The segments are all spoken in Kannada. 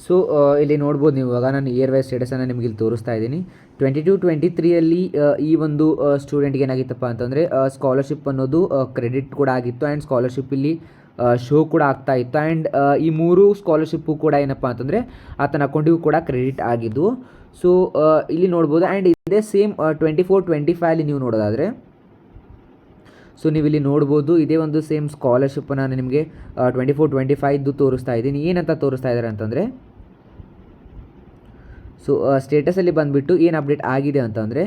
ಸೊ ಇಲ್ಲಿ ನೋಡ್ಬೋದು ನೀವು ಇವಾಗ ನಾನು ಇಯರ್ ವೈಸ್ ಸ್ಟೇಟಸನ್ನು ನಿಮಗೆ ಇಲ್ಲಿ ತೋರಿಸ್ತಾ ಇದ್ದೀನಿ. 22-23ಯಲ್ಲಿ ಈ ಒಂದು ಸ್ಟೂಡೆಂಟ್ಗೆ ಏನಾಗಿತ್ತಪ್ಪ ಅಂತಂದರೆ ಸ್ಕಾಲರ್ಶಿಪ್ ಅನ್ನೋದು ಕ್ರೆಡಿಟ್ ಕೂಡ ಆಗಿತ್ತು ಆ್ಯಂಡ್ ಸ್ಕಾಲರ್ಶಿಪ್ ಇಲ್ಲಿ ಶೋ ಕೂಡ ಆಗ್ತಾ ಇತ್ತು. ಆ್ಯಂಡ್ ಈ 3 ಸ್ಕಾಲರ್ಶಿಪ್ಪು ಕೂಡ ಏನಪ್ಪ ಅಂತಂದರೆ ಆತನ ಅಕೌಂಟಿಗೂ ಕೂಡ ಕ್ರೆಡಿಟ್ ಆಗಿದ್ದು. ಸೊ ಇಲ್ಲಿ ನೋಡ್ಬೋದು. ಆ್ಯಂಡ್ ಇದೇ ಸೇಮ್ 24-25 ನೀವು ನೋಡೋದಾದರೆ, ಸೊ ನೀವು ಇಲ್ಲಿ ನೋಡ್ಬೋದು ಇದೇ ಒಂದು ಸೇಮ್ ಸ್ಕಾಲರ್ಶಿಪ್ಪನ್ನು ನಾನು ನಿಮಗೆ 24-25 ತೋರಿಸ್ತಾ ಇದ್ದೀನಿ. ಏನಂತ ತೋರಿಸ್ತಾ ಇದ್ದಾರೆ ಅಂತಂದರೆ, ಸೊ ಸ್ಟೇಟಸಲ್ಲಿ ಬಂದುಬಿಟ್ಟು ಏನು ಅಪ್ಡೇಟ್ ಆಗಿದೆ ಅಂತಂದರೆ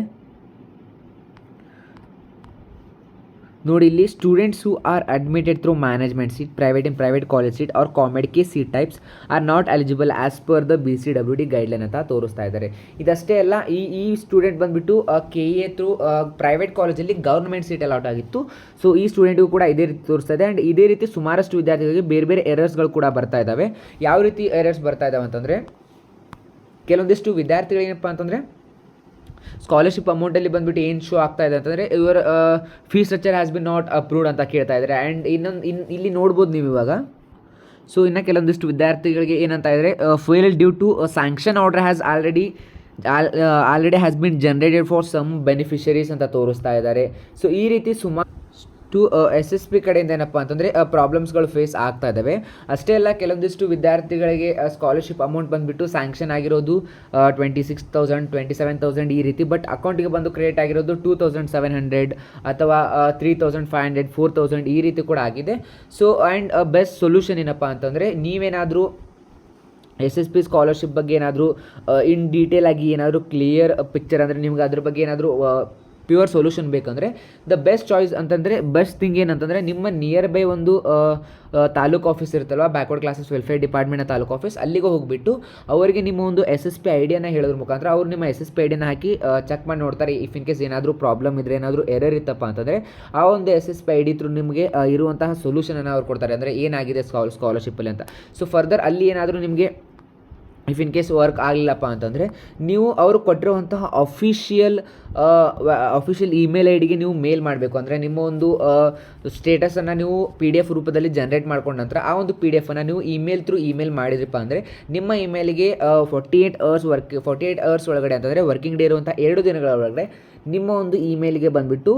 ನೋಡಿ, ಇಲ್ಲಿ students who are admitted through management seat, private college seat or COMED seat types are not eligible as per the BCWD guideline ಅಂತ ತೋರಿಸ್ತಾ ಇದ್ದಾರೆ. ಇದಷ್ಟೇ ಅಲ್ಲ, ಈ ಸ್ಟೂಡೆಂಟ್ ಬಂದುಬಿಟ್ಟು KA ಥ್ರೂ ಪ್ರೈವೇಟ್ ಕಾಲೇಜಲ್ಲಿ ಗೌರ್ಮೆಂಟ್ ಸೀಟ್ ಅಲಾಟ್ ಆಗಿತ್ತು. ಸೊ ಈ ಸ್ಟೂಡೆಂಟಿಗೂ ಕೂಡ ಇದೇ ರೀತಿ ತೋರಿಸ್ತಾ ಇದೆ. ಆ್ಯಂಡ್ ಇದೇ ರೀತಿ ಸುಮಾರಷ್ಟು ವಿದ್ಯಾರ್ಥಿಗಳಿಗೆ ಬೇರೆ ಬೇರೆ ಎರರ್ಸ್ಗಳು ಕೂಡ ಬರ್ತಾ ಇದ್ದಾವೆ. ಯಾವ ರೀತಿ ಎರರ್ಸ್ ಬರ್ತಾ ಇದ್ದಾವೆ ಅಂತಂದರೆ, ಕೆಲವೊಂದಿಷ್ಟು ವಿದ್ಯಾರ್ಥಿಗಳೇನಪ್ಪ ಅಂತಂದರೆ ಸ್ಕಾಲರ್ಶಿಪ್ ಅಮೌಂಟಲ್ಲಿ ಬಂದುಬಿಟ್ಟು ಏನು ಶೋ ಆಗ್ತಾ ಇದೆ ಅಂತಂದರೆ your fees structure has been not approved ಅಂತ ಕೇಳ್ತಾ ಇದ್ದಾರೆ. ಆ್ಯಂಡ್ ಇಲ್ಲಿ ನೋಡ್ಬೋದು ನೀವು ಇವಾಗ. ಸೊ ಇನ್ನು ಕೆಲವೊಂದಿಷ್ಟು ವಿದ್ಯಾರ್ಥಿಗಳಿಗೆ ಏನಂತ ಇದ್ದಾರೆ, fail due to sanction order has already has been generated for some beneficiaries ಅಂತ ತೋರಿಸ್ತಾ ಇದ್ದಾರೆ. ಸೊ ಈ ರೀತಿ ಸುಮಾರು SSP ಕಡೆಯಿಂದ ಏನಪ್ಪ ಅಂತಂದರೆ ಪ್ರಾಬ್ಲಮ್ಸ್ಗಳು ಫೇಸ್ ಆಗ್ತಾ ಇದ್ದಾವೆ. ಅಷ್ಟೇ ಅಲ್ಲ, ಕೆಲವೊಂದಿಷ್ಟು ವಿದ್ಯಾರ್ಥಿಗಳಿಗೆ ಸ್ಕಾಲರ್ಶಿಪ್ ಅಮೌಂಟ್ ಬಂದುಬಿಟ್ಟು ಸ್ಯಾಂಕ್ಷನ್ ಆಗಿರೋದು 26,000 27,000 ಈ ರೀತಿ, ಬಟ್ ಅಕೌಂಟಿಗೆ ಬಂದು ಕ್ರೆಡಿಟ್ ಆಗಿರೋದು 2,700 ಅಥವಾ 3,500 4,000 ಈ ರೀತಿ ಕೂಡ ಆಗಿದೆ. ಸೊ ಆ್ಯಂಡ್ ಬೆಸ್ಟ್ ಸೊಲ್ಯೂಷನ್ ಏನಪ್ಪ ಅಂತಂದರೆ, ನೀವೇನಾದರೂ SSP ಸ್ಕಾಲರ್ಶಿಪ್ ಬಗ್ಗೆ ಏನಾದರೂ ಇನ್ ಡೀಟೇಲ್ ಆಗಿ ಏನಾದರೂ ಕ್ಲಿಯರ್ ಪಿಕ್ಚರ್ ಅಂದರೆ ನಿಮ್ಗೆ ಅದ್ರ ಬಗ್ಗೆ ಏನಾದರೂ ಪ್ಯೂರ್ ಸೊಲ್ಯೂಷನ್ ಬೇಕಂದರೆ ದ ಬೆಸ್ಟ್ ಚಾಯ್ಸ್ ಅಂತಂದರೆ ಬೆಸ್ಟ್ ಥಿಂಗ್ ಏನಂತಂದರೆ, ನಿಮ್ಮ ನಿಯರ್ ಬೈ ಒಂದು ತಾಲೂಕು ಆಫೀಸ್ ಇರುತ್ತಲ್ವ, ಬ್ಯಾಕ್ವರ್ಡ್ ಕ್ಲಾಸಸ್ ವೆಲ್ಫೇರ್ ಡಿಪಾರ್ಟ್ಮೆಂಟ್ನ ತಾಲೂಕು ಆಫೀಸ್, ಅಲ್ಲಿಗೆ ಹೋಗಿಬಿಟ್ಟು ಅವರಿಗೆ ನಿಮ್ಮ ಒಂದು SSP ಐಡಿಯಾನ ಹೇಳೋದ್ರ ಮುಖಾಂತರ ಅವ್ರು ನಿಮ್ಮ SSP ಐಡಿಯಾನ ಹಾಕಿ ಚೆಕ್ ಮಾಡಿ ನೋಡ್ತಾರೆ. ಇಫ್ ಇನ್ ಕೇಸ್ ಏನಾದರೂ ಪ್ರಾಬ್ಲಮ್ ಇದ್ದರೆ, ಏನಾದರೂ ಎರರ್ ಇತ್ತಪ್ಪ ಅಂತಂದರೆ ಆ ಒಂದು SSP ಐಡಿ ಥ್ರೂ ನಿಮಗೆ ಇರುವಂತಹ ಸೊಲ್ಯೂಷನನ್ನು ಅವ್ರು ಕೊಡ್ತಾರೆ, ಅಂದರೆ ಏನಾಗಿದೆ ಸ್ಕಾಲರ್ಶಿಪ್ಪಲ್ಲಿ ಅಂತ. ಸೊ ಫರ್ದರ್ ಅಲ್ಲಿ ಏನಾದರೂ ನಿಮಗೆ ಇಫ್ ಇನ್ ಕೇಸ್ ವರ್ಕ್ ಆಗಲಿಲ್ಲಪ್ಪ ಅಂತಂದರೆ ನೀವು ಅವರು ಕೊಟ್ಟಿರುವಂತಹ ಅಫಿಷಿಯಲ್ ಇಮೇಲ್ ಐಡಿಗೆ ನೀವು ಮೇಲ್ ಮಾಡಬೇಕು. ಅಂದರೆ ನಿಮ್ಮ ಒಂದು ಸ್ಟೇಟಸನ್ನು ನೀವು PDF ರೂಪದಲ್ಲಿ ಜನರೇಟ್ ಮಾಡ್ಕೊಂಡ ನಂತರ ಆ ಒಂದು PDFನ್ನು ನೀವು ಇಮೇಲ್ ಮಾಡಿದ್ರಪ್ಪ ಅಂದರೆ ನಿಮ್ಮ ಇಮೇಲಿಗೆ 48 ಅವರ್ಸ್ ಒಳಗಡೆ ಅಂತಂದರೆ ವರ್ಕಿಂಗ್ ಡೇ ಇರುವಂಥ 2 ದಿನಗಳ ಒಳಗಡೆ ನಿಮ್ಮ ಒಂದು ಇಮೇಲ್ಗೆ ಬಂದುಬಿಟ್ಟು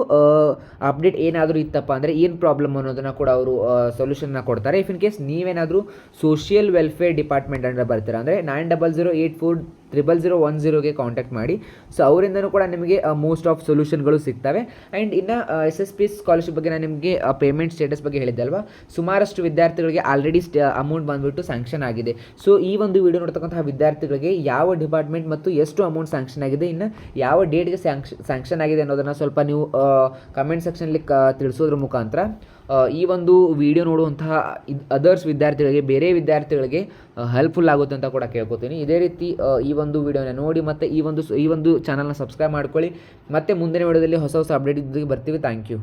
ಅಪ್ಡೇಟ್ ಏನಾದರೂ ಇತ್ತಪ್ಪ ಅಂದರೆ ಏನು ಪ್ರಾಬ್ಲಮ್ ಅನ್ನೋದನ್ನು ಕೂಡ ಅವರು ಸೊಲ್ಯೂಷನ್ನ ಕೊಡ್ತಾರೆ. ಇಫ್ ಇನ್ ಕೇಸ್ ನೀವೇನಾದರೂ ಸೋಷಿಯಲ್ ವೆಲ್ಫೇರ್ ಡಿಪಾರ್ಟ್ಮೆಂಟ್ ಅಂತ ಬರ್ತೀರಾ ಅಂದರೆ 9008400010ಗೆ ಕಾಂಟ್ಯಾಕ್ಟ್ ಮಾಡಿ. ಸೊ ಅವರಿಂದನೂ ಕೂಡ ನಿಮಗೆ ಮೋಸ್ಟ್ ಆಫ್ ಸೊಲ್ಯೂಷನ್ಗಳು ಸಿಗ್ತವೆ. ಆ್ಯಂಡ್ ಇನ್ನು SSP ಸ್ಕಾಲರ್ಶಿಪ್ ಬಗ್ಗೆ ನಾನು ನಿಮಗೆ ಪೇಮೆಂಟ್ ಸ್ಟೇಟಸ್ ಬಗ್ಗೆ ಹೇಳಿದ್ದೆ ಅಲ್ವಾ, ಸುಮಾರಷ್ಟು ವಿದ್ಯಾರ್ಥಿಗಳಿಗೆ ಆಲ್ರೆಡಿ ಅಮೌಂಟ್ ಬಂದುಬಿಟ್ಟು ಸ್ಯಾಂಕ್ಷನ್ ಆಗಿದೆ. ಸೊ ಈ ಒಂದು ವಿಡಿಯೋ ನೋಡ್ತಕ್ಕಂತಹ ವಿದ್ಯಾರ್ಥಿಗಳಿಗೆ ಯಾವ ಡಿಪಾರ್ಟ್ಮೆಂಟ್ ಮತ್ತು ಎಷ್ಟು ಅಮೌಂಟ್ ಸ್ಯಾಂಕ್ಷನ್ ಆಗಿದೆ, ಇನ್ನು ಯಾವ ಡೇಟ್ಗೆ ಸ್ಯಾಂಕ್ಷನ್ ಆಗಿದೆ ಅನ್ನೋದನ್ನು ಸ್ವಲ್ಪ ನೀವು ಕಮೆಂಟ್ ಸೆಕ್ಷನಲ್ಲಿ ತಿಳಿಸೋದ್ರ ಮುಖಾಂತರ ಈ ಒಂದು ವಿಡಿಯೋ ನೋಡುವಂತಹ ವಿದ್ಯಾರ್ಥಿಗಳಿಗೆ, ಬೇರೆ ವಿದ್ಯಾರ್ಥಿಗಳಿಗೆ ಹೆಲ್ಪ್ಫುಲ್ ಆಗುತ್ತೆ ಅಂತ ಕೂಡ ಕೇಳ್ಕೊತೀನಿ. ಇದೇ ರೀತಿ ಈ ಒಂದು ವಿಡಿಯೋನ ನೋಡಿ ಮತ್ತು ಈ ಒಂದು ಚಾನಲ್ನ ಸಬ್ಸ್ಕ್ರೈಬ್ ಮಾಡ್ಕೊಳ್ಳಿ. ಮತ್ತು ಮುಂದಿನ ವಿಡಿಯೋದಲ್ಲಿ ಹೊಸ ಅಪ್ಡೇಟ್ ಇದ್ದಕ್ಕೆ ಬರ್ತೀವಿ. Thank you.